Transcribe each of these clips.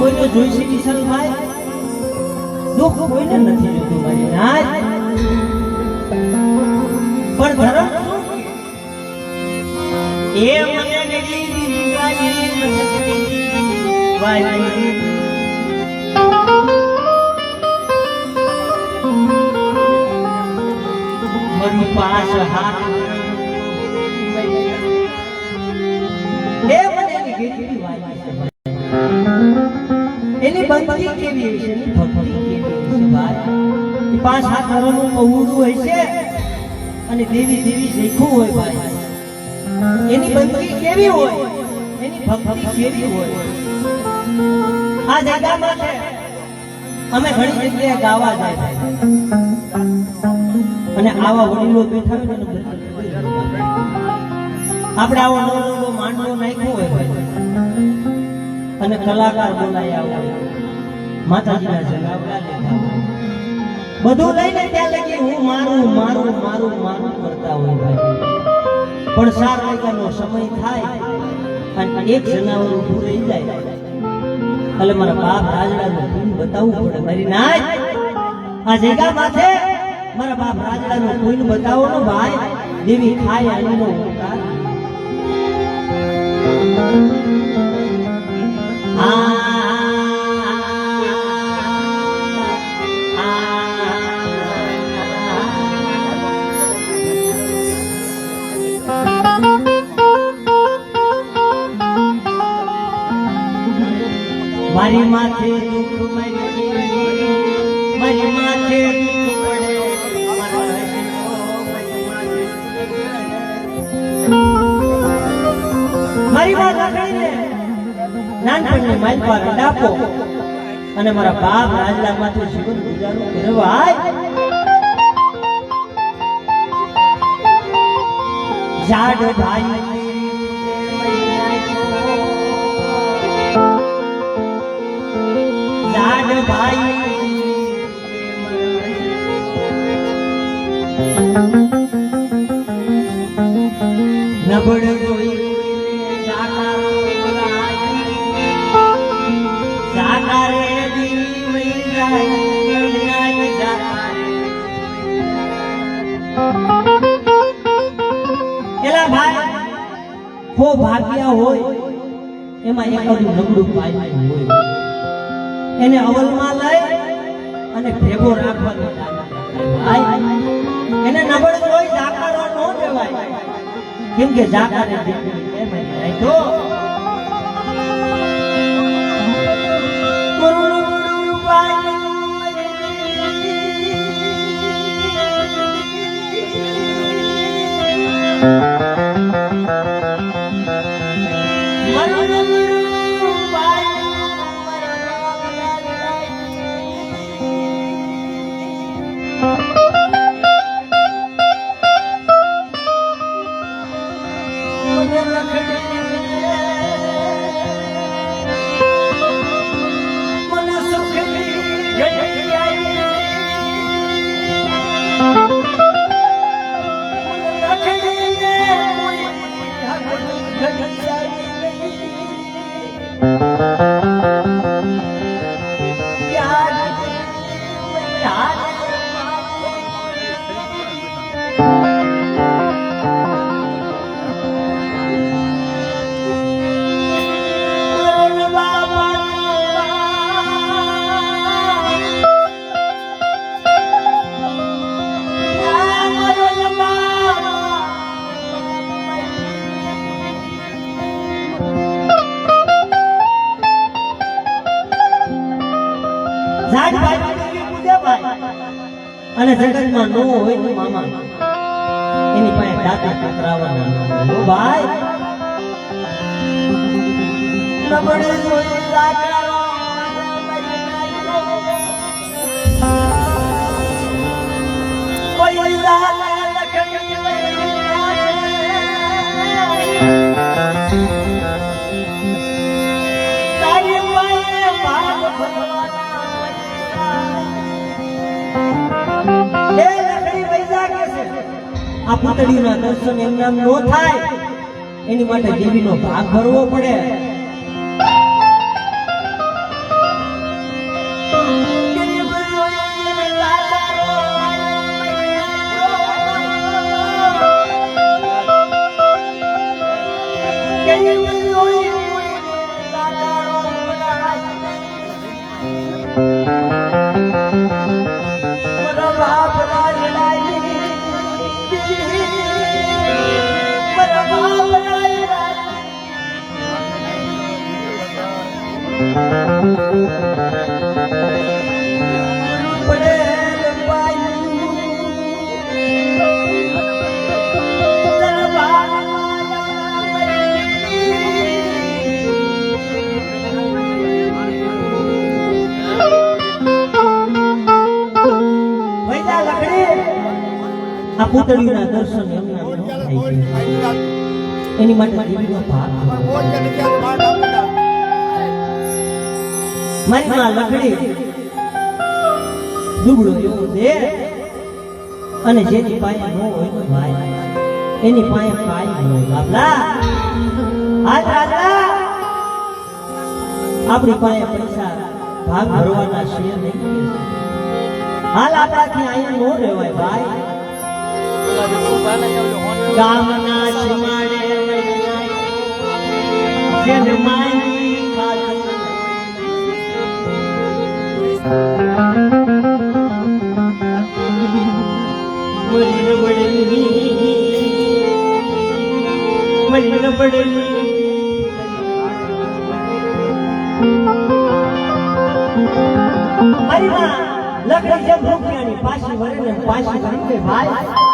કોઈને જોઈ છે વિશાલભાઈ? દુઃખ કોઈને નથી જોતું મારી નાજ, પણ ધર્મ એ મને નડી વાલી મરું પાસ હાથ એ મને ગીરી વાલી એની બંધી કેવી છે, એની ભક્તિ કેવી છે ભાઈ? પાંચ હાથ હરણનું પૌડું હોય છે અને દેવી દેવી શીખવું હોય ભાઈ, એની બંધી કેવી હોય, એની ભક્તિ કેવી હોય? આ જગ્યામાં છે અમે ઘણી જગ્યાએ ગાવા જાય અને આવા વડીલો બેઠા હોય ને આપણે આવો નવો માંડવો નાખ્યો હોય અને કલાકાર બોલાયા હોય, માતાજીના જગાવડા લેતા બધું લઈને ત્યાં લગી હું મારું મારું મારું મારું કરતા હોય ભાઈ, પણ 4 વાગ્યાનો સમય થાય અને એક જનાવર ઊભું રહી જાય એટલે મારા બાપ રાજડાનું ફીન બતાવવું પડે મારી નાચ. આ જગ્યા માથે મારા બાપ રાજડાનું ફીન બતાવો ને ભાઈ, દેવી ખાય આનીનો ઉતાર. મારી માથે દુઃખ મારી માથે દુઃખ પડે મારી વાત રાખીને નાનપણની માલ પર ડાપો અને મારા બાપ રાજલા માંથી જીવન ગુજારું કરે ભાઈ. જાડ ભાઈ ભાઈ નબળ કોઈ સાકારે દીવી એલા ભાઈ હો ભાગ્યા હોય એમાં એકાદું નબળું ભાઈ હોય એને અવલમાં લઈ અને ભેગો રાખવાનો ભાઈ. એને નબળ કોઈ જાકારો ન કહેવાય, કેમ કે જાકારે તો અને જગતમાં નો હોય ને મામા એની પાસે દાતા ટકરાવવાના ભાઈ. નબળે જોઈ લાકડાનો કોઈ દાતા લખણી તારી પાસે ભાગ આ પૂતળીના દર્શન એમ નામ નો થાય એની માટે દેવીનો ભાગ ભરવો પડે. આ પૂતળીના દર્શન એની માટે દેવીનો ભાગ મારી માં લખડી દુબળો એવો દે અને જેની પાસે ન હોય તો ભાઈ એની પાસે કાંઈ ન હોય બાપલા આજ રાજા આપણી પાસે પૈસા ભાગ ભરવાના છે નહીં હાલ આપણાથી અહીંયા ન રહેવાય ભાઈ ગામના સીમાડે જેન માની ખાધું મળી પડેલી મારી માં લખડી જેમ રૂપિયાની પાછી વરે ને પાછી વરે ભાઈ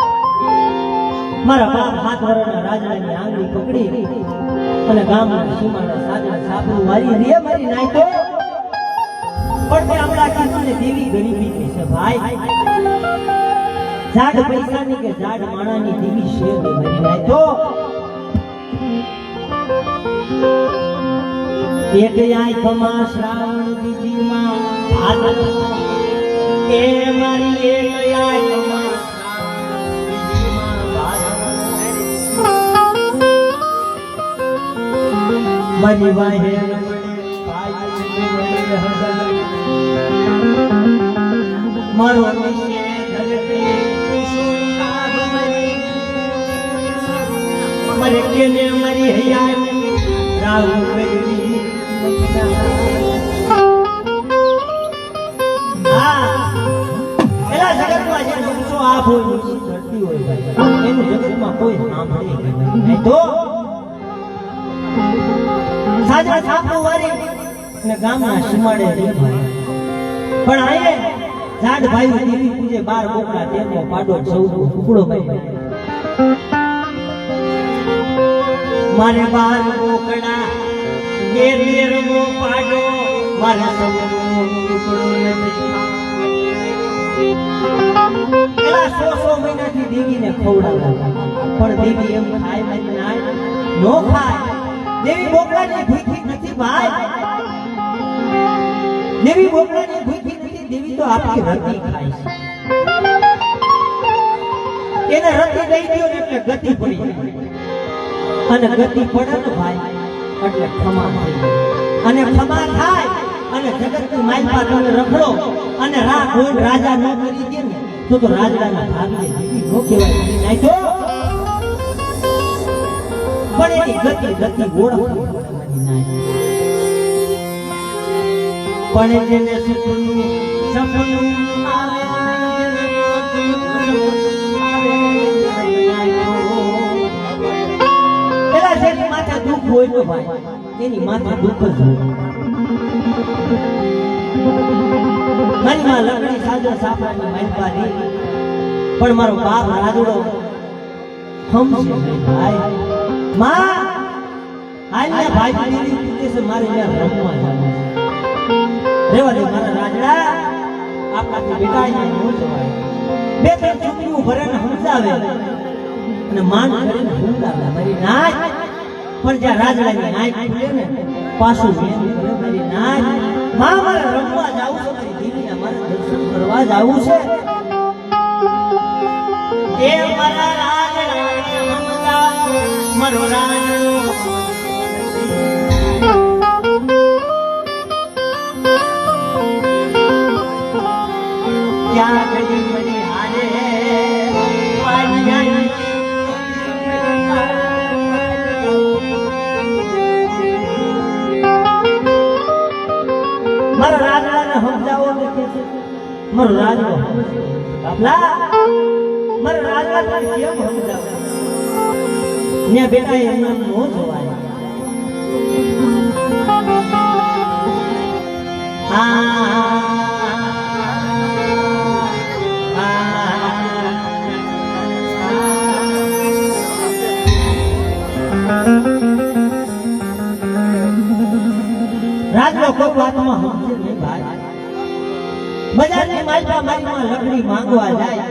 મારા બાપ હાથ વરના રાજાની આંગળી પકડી અને ગામના સીમાડા સાદડા સાપરું મારી રે મારી નાઈ તો પણ તે આપણા કીધુને દેવી ગરીબી કે છે ભાઈ ઝાડ પૈસાની કે ઝાડ માણાની દેવી છે દે મારી નાઈ તો એક આંખમાં શ્રાવણ બીજીમાં ભાદરવો એ મારી એક આંખમાં મારી વાહે મારો મરે કેને મારી હૈયાની રાહુ કરી હા એલા જગતમાં જે વૃક્ષો આપ હોય ધરતી હોય ભાઈ એનું જગતમાં કોઈ સાંભળે નહીં તો સાજા છાપો વારી અને ગામના સીમાડે પણ આયે ઝાડ ભાઈ દેવી પૂજે 12 બોકડા તેનો પાડો 14 ટુકડો ભાઈ મારે 12 બોકડા તેરમો પાડો મારે 14 ટુકડો નથી એલા 100 મહિનાથી દેવીને ખવડાવતા પણ દેવી એમ ખાય નહીં ના નો ખાય દેવી બોકડાની ભૂખી નથી ભાઈ દેવી બોકડાની ભૂખી નથી દેવી તો આપણી રતી ખાય છે એને રતી દઈ દો ને એટલે ગતિ પડી અને ગતિ પડે ને ભાઈ એટલે ખમા થઈ અને ખમા થાય અને જગતની માલપા તમે રખડો અને કોઈ રાજા ન કરી દે ને તો રાજડાના ભાગને દેવી નો કહેવાય નહીં તો પણ એની ગતિ ઓળખવાની પણ જેને સપનું આવે પેલા જેની માથે દુઃખ હોય તો ભાઈ એની માથે દુઃખ જ હોય મારી માં લકડી સાજો સાપરાની મહેરબાની પણ મારો બાપ રાજડો સમજે નહીં ભાઈ માં આલ્યા ભાઈ દીદી કીધે છે મારે ત્યાં રમવા જવાનું છે રેવા દે મારા રાજડા આપણાથી બેટાઈને ન જવાય બે ત્રણ ચૂકીઓ ભરેને સમજાવે અને માન કરીને ભૂલાવે મારી નાચ પણ જ્યાં રાજડાની નાચ ખુલે ને પાછું મેં કરે મારી નાચ માં મારે રમવા જાવું છે મારી દીદીને મારે દર્શન કરવા જાવું છે એ મારા રાજડાને સમજાવે મારો રાજડો ક્યાં ગઈ મરી હારે મારા રાજડાને સમજાવો ને કે મારો રાજડો બાપલા મારા રાજડાને કેમ સમજાવો ને બેટા એમના નો જવાય રાજનો કોઈ વાતમાં સમજે નહીં ભાઈ. બજારની માલપા મારીમાં લકડી માંગવા જાય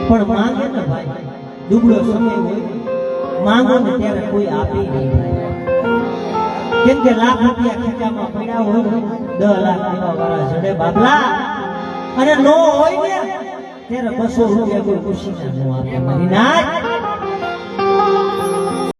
પણ માંગે ને ભાઈ, દુબળો સમય હોય માંગો ને ત્યારે કોઈ આપે નહીં ભાઈ. કેમ કે લાખ રૂપિયા ખીચામાં પડ્યા હોય 10 લાખ દેવા વાળા જડે બાબલા, અને નો હોય ને ત્યારે 200 રૂપિયા કોઈ ખુશી ના આપે મારી નાથ.